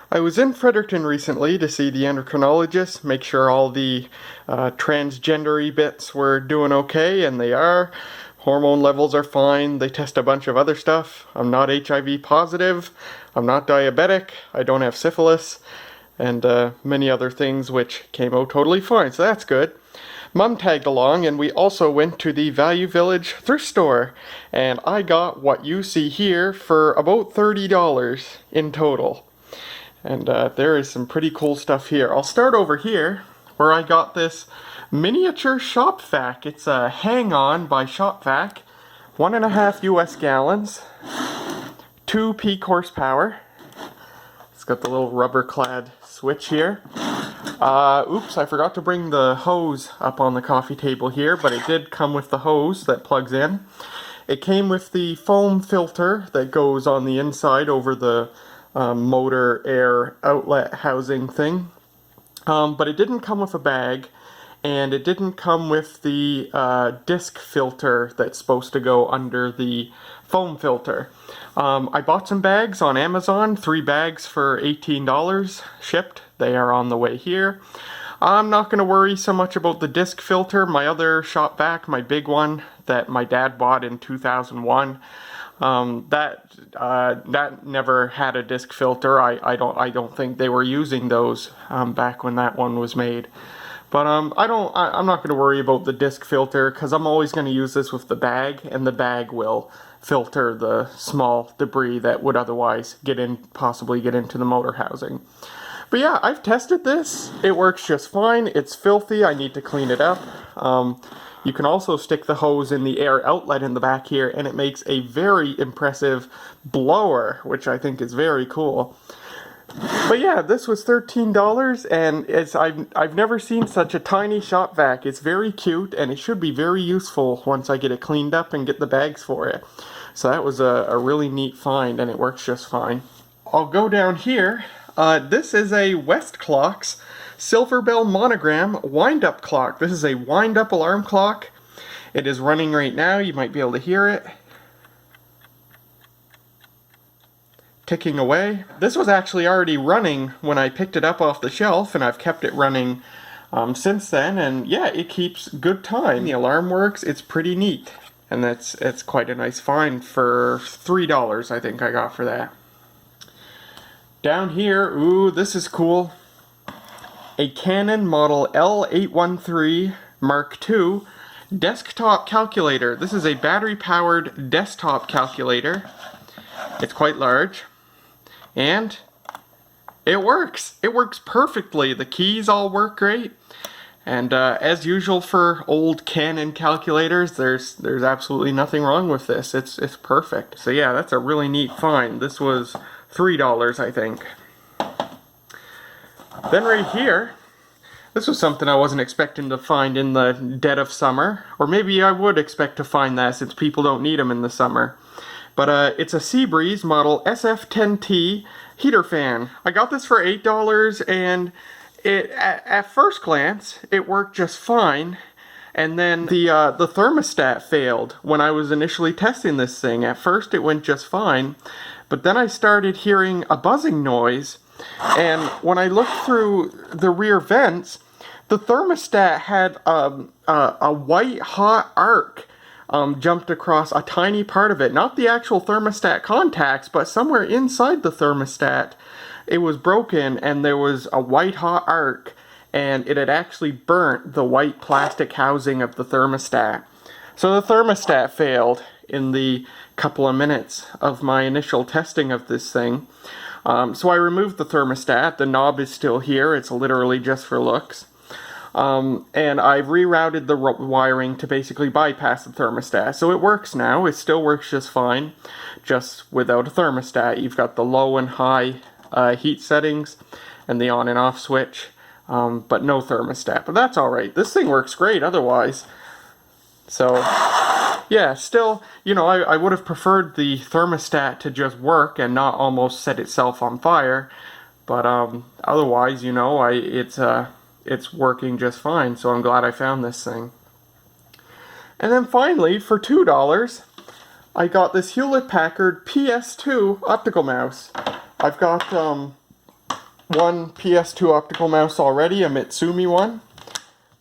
I was in Fredericton recently to see the endocrinologist, make sure all the transgendery bits were doing okay, and they are. Hormone levels are fine. They test a bunch of other stuff. I'm not HIV positive. I'm not diabetic. I don't have syphilis. And many other things which came out totally fine, so that's good. Mum tagged along, and we also went to the Value Village thrift store, and I got what you see here for about $30 in total. And there is some pretty cool stuff here. I'll start over here, where I got this miniature shop vac. It's a hang-on by Shop Vac, 1.5 US gallons, 2 peak horsepower. It's got the little rubber-clad switch here. Oops, I forgot to bring the hose up on the coffee table here, but it did come with the hose that plugs in. It came with the foam filter that goes on the inside over the motor air outlet housing thing. But it didn't come with a bag, and it didn't come with the disc filter that's supposed to go under the foam filter. I bought some bags on Amazon, 3 bags for $18 shipped. They are on the way here. I'm not going to worry so much about the disc filter. My other shop vac, my big one that my dad bought in 2001, that never had a disc filter. I don't think they were using those back when that one was made. But I'm not going to worry about the disc filter, because I'm always going to use this with the bag, and the bag will filter the small debris that would otherwise possibly get into the motor housing. But yeah, I've tested this. It works just fine. It's filthy. I need to clean it up. You can also stick the hose in the air outlet in the back here, and it makes a very impressive blower, which I think is very cool. But yeah, this was $13, and I've never seen such a tiny shop vac. It's very cute, and it should be very useful once I get it cleaned up and get the bags for it. So that was a really neat find, and it works just fine. I'll go down here. This is a Westclock's Silver Bell Monogram wind-up clock. This is a wind-up alarm clock. It is running right now. You might be able to hear it ticking away. This was actually already running when I picked it up off the shelf, and I've kept it running since then, and yeah, it keeps good time. The alarm works. It's pretty neat, and it's quite a nice find for $3 I think I got for that. Down here, ooh, this is cool. A Canon model L813 Mark II desktop calculator. This is a battery-powered desktop calculator. It's quite large, and it works. It works perfectly. The keys all work great, and as usual for old Canon calculators, there's absolutely nothing wrong with this. It's perfect. So yeah, that's a really neat find. This was $3, I think. Then right here, this was something I wasn't expecting to find in the dead of summer, or maybe I would expect to find that since people don't need them in the summer. But it's a Seabreeze model SF10T heater fan. I got this for $8, and at first glance it worked just fine. And then the thermostat failed when I was initially testing this thing. At first it went just fine, but then I started hearing a buzzing noise, and when I looked through the rear vents, the thermostat had a white hot arc jumped across a tiny part of it. Not the actual thermostat contacts, but somewhere inside the thermostat it was broken, and there was a white hot arc, and it had actually burnt the white plastic housing of the thermostat. So the thermostat failed in the couple of minutes of my initial testing of this thing. So I removed the thermostat. The knob is still here. It's literally just for looks. And I've rerouted the wiring to basically bypass the thermostat. So it works now. It still works just fine, just without a thermostat. You've got the low and high heat settings and the on and off switch, but no thermostat. But that's alright. This thing works great otherwise. So yeah, still, you know, I would have preferred the thermostat to just work and not almost set itself on fire. But otherwise, you know, it's working just fine, so I'm glad I found this thing. And then finally, for $2, I got this Hewlett-Packard PS2 Optical Mouse. I've got one PS2 optical mouse already, a Mitsumi one.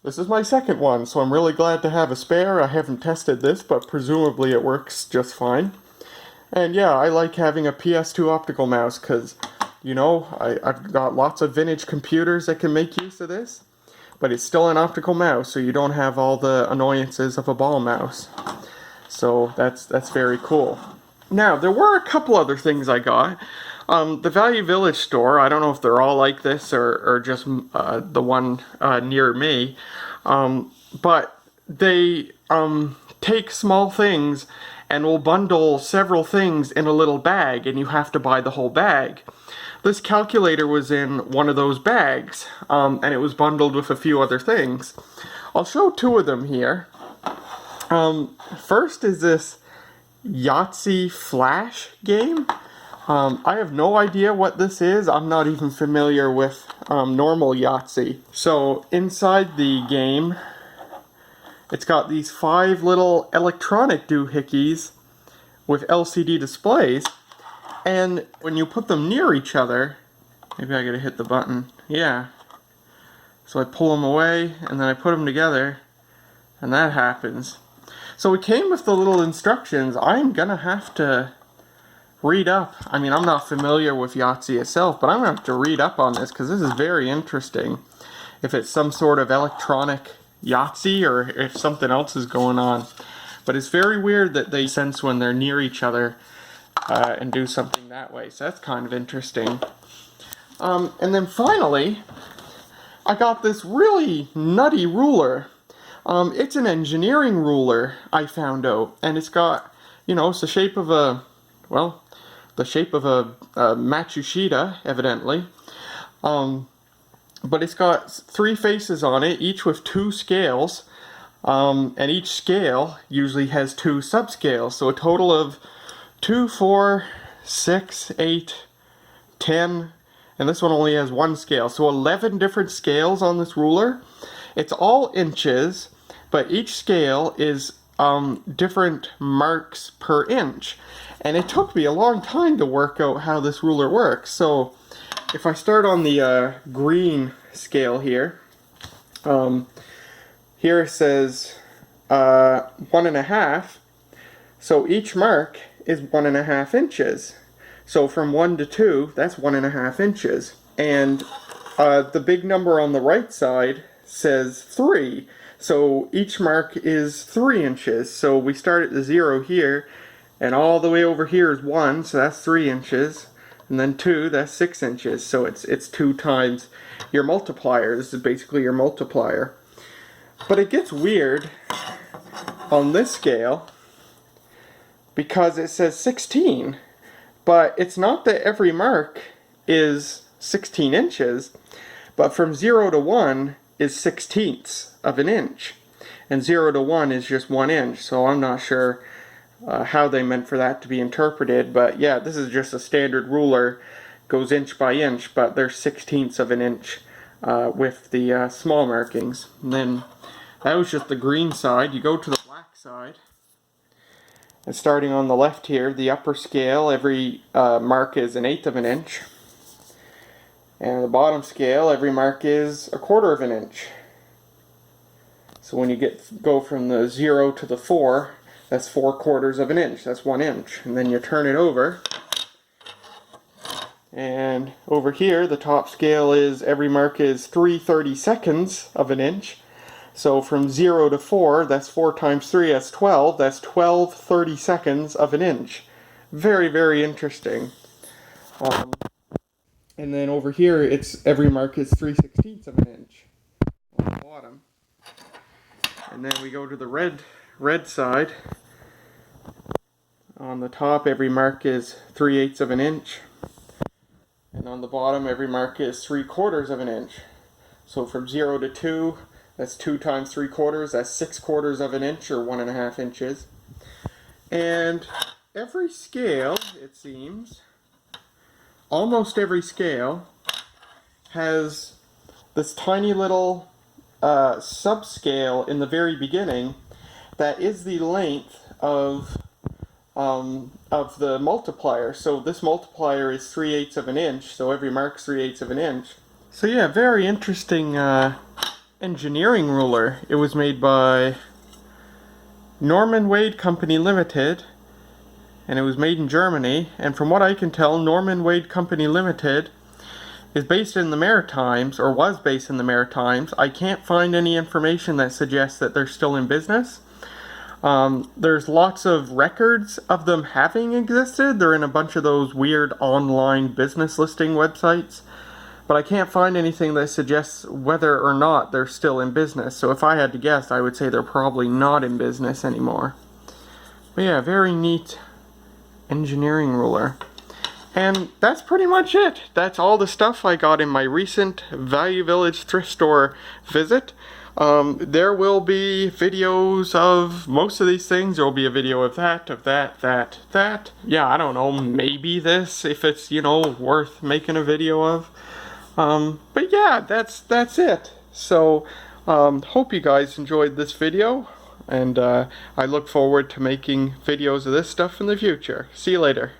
This is my second one, so I'm really glad to have a spare. I haven't tested this, but presumably it works just fine. And yeah, I like having a PS2 optical mouse because, you know, I've got lots of vintage computers that can make use of this, but it's still an optical mouse, so you don't have all the annoyances of a ball mouse. So that's very cool. Now, there were a couple other things I got. The Value Village store, I don't know if they're all like this or just the one near me, but they take small things and will bundle several things in a little bag, and you have to buy the whole bag. This calculator was in one of those bags, and it was bundled with a few other things. I'll show two of them here. First is this Yahtzee Flash game. I have no idea what this is. I'm not even familiar with normal Yahtzee. So inside the game, it's got these 5 little electronic doohickeys with LCD displays, and when you put them near each other, maybe I gotta hit the button, yeah. So I pull them away, and then I put them together, and that happens. So it came with the little instructions. I'm gonna have to read up. I mean, I'm not familiar with Yahtzee itself, but I'm gonna have to read up on this because this is very interesting. If it's some sort of electronic Yahtzee or if something else is going on. But it's very weird that they sense when they're near each other and do something that way. So that's kind of interesting. And then finally, I got this really nutty ruler. It's an engineering ruler, I found out. And it's got, you know, it's the shape of a, well, the shape of a Matsushita, evidently. But it's got 3 faces on it, each with 2 scales, and each scale usually has 2 subscales, so a total of 2, 4, 6, 8, 10, and this one only has 1 scale, so 11 different scales on this ruler. It's all inches, but each scale is different marks per inch, and it took me a long time to work out how this ruler works. So if I start on the green scale here, here it says 1.5, so each mark is 1.5 inches. So from 1 to 2, that's 1.5 inches. And the big number on the right side says 3, so each mark is 3 inches. So we start at the 0 here, and all the way over here is 1, so that's 3 inches. And then 2, that's 6 inches, so it's 2 times your multiplier. This is basically your multiplier. But it gets weird on this scale because it says 16, but it's not that every mark is 16 inches, but from 0 to 1 is 1/16 of an inch, and 0 to 1 is just 1 inch, so I'm not sure how they meant for that to be interpreted, but yeah, this is just a standard ruler, goes inch by inch, but there's 1/16 of an inch with the small markings. And then that was just the green side. You go to the black side, and starting on the left here, the upper scale, every mark is 1/8 of an inch, and the bottom scale, every mark is 1/4 of an inch. So when you go from the 0 to the 4, that's 4/4 of an inch, that's 1 inch. And then you turn it over, and over here the top scale is every mark is 3/32 of an inch. So from 0 to 4, that's 4 times 3, that's 12, that's 12/32 of an inch. Very, very interesting. And then over here, it's every mark is 3/16 of an inch on the bottom. And then we go to the red side. On the top, every mark is 3/8 of an inch. And on the bottom, every mark is 3/4 of an inch. So from 0 to 2, that's 2 times 3/4, that's 6/4 of an inch, or 1.5 inches. And every scale, it seems, almost every scale, has this tiny little subscale in the very beginning that is the length of of the multiplier. So this multiplier is 3/8 of an inch, so every mark's 3/8 of an inch. So yeah, very interesting engineering ruler. It was made by Norman Wade Company Limited, and it was made in Germany. And from what I can tell, Norman Wade Company Limited is based in the Maritimes, or was based in the Maritimes. I can't find any information that suggests that they're still in business. There's lots of records of them having existed. They're in a bunch of those weird online business listing websites. But I can't find anything that suggests whether or not they're still in business. So if I had to guess, I would say they're probably not in business anymore. But yeah, very neat engineering ruler. And that's pretty much it. That's all the stuff I got in my recent Value Village thrift store visit. There will be videos of most of these things. There will be a video of that, that. Yeah, I don't know, maybe this, if it's, you know, worth making a video of. But yeah, that's it. So, hope you guys enjoyed this video, and I look forward to making videos of this stuff in the future. See you later.